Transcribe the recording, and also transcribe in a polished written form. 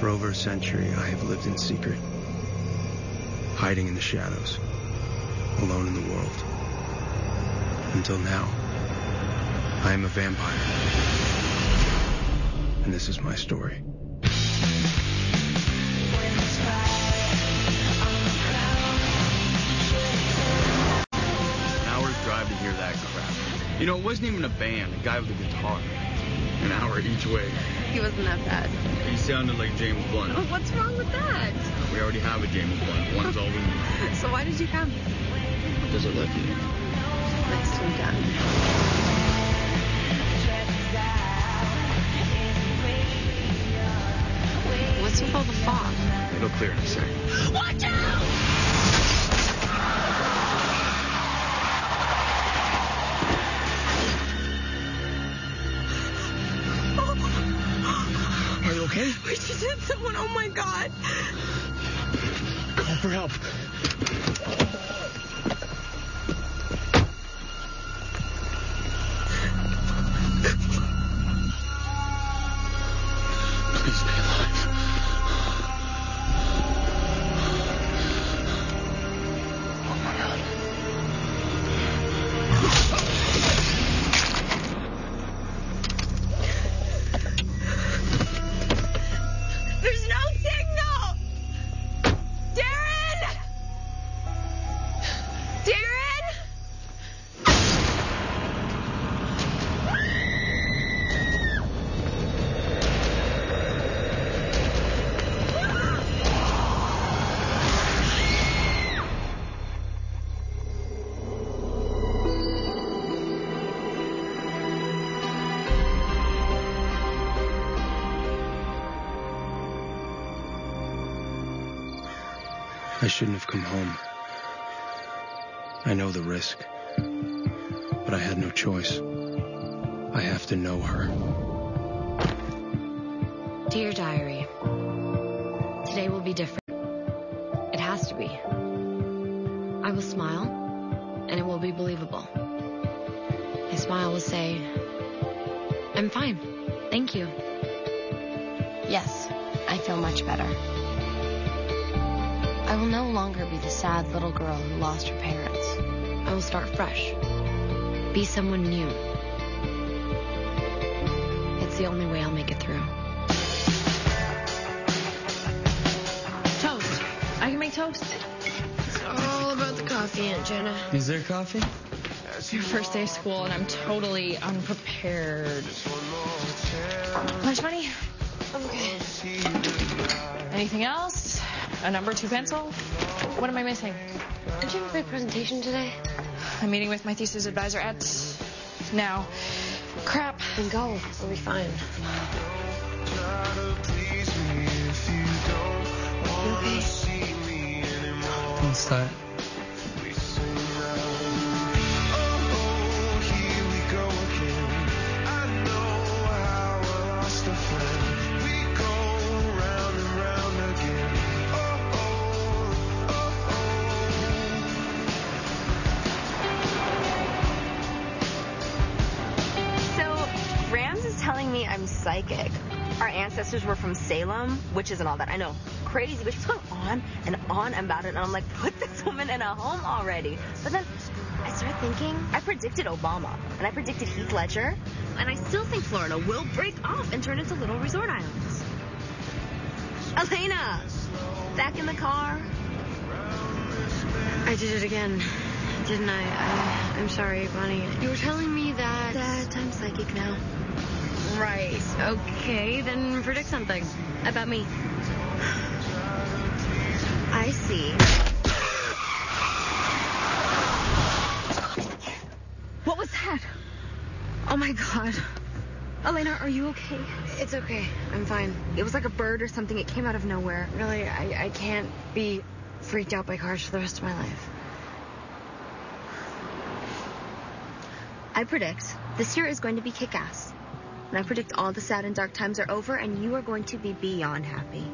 For over a century, I have lived in secret, hiding in the shadows, alone in the world. Until now, I am a vampire. And this is my story. An hour's drive to hear that crap. You know, it wasn't even a band, a guy with a guitar. An hour each way. He wasn't that bad. He sounded like James Blunt. Oh, what's wrong with that? We already have a James Blunt. One's all we need. So why did you come? Because I love you. Next one done. What's with all the fog? It'll clear in a second. Watch out! Are you okay? We just hit someone. Oh my God. Call for help. Please stay alive. Oh my God. There's no signal! Darren! Darren! I shouldn't have come home. I know the risk, but I had no choice. I have to know her. Dear Diary, today will be different. It has to be. I will smile, and it will be believable. My smile will say, I'm fine, thank you. Yes, I feel much better. I will no longer be the sad little girl who lost her parents. I will start fresh. Be someone new. It's the only way I'll make it through. Toast. I can make toast. It's all about the coffee, Aunt Jenna. Is there coffee? It's your first day of school, and I'm totally unprepared. Lunch money? Okay. Anything else? A number 2 pencil? What am I missing? Did you have a big presentation today? I'm meeting with my thesis advisor at now. Crap. Then go. We'll be fine. You okay? What's that? I'm psychic. Our ancestors were from Salem, witches and all that. I know, crazy, but she's going on and on about it, and I'm like, put this woman in a home already. But then I started thinking, I predicted Obama, and I predicted Heath Ledger, and I still think Florida will break off and turn into little resort islands. Elena, back in the car. I did it again, didn't I? I'm sorry, Bonnie. You were telling me that I'm psychic now. Right. Okay, then predict something about me. I see. What was that? Oh my God. Elena, are you okay? It's okay. I'm fine. It was like a bird or something. It came out of nowhere. Really, I can't be freaked out by cars for the rest of my life. I predict this year is going to be kick-ass. And I predict all the sad and dark times are over, and you are going to be beyond happy.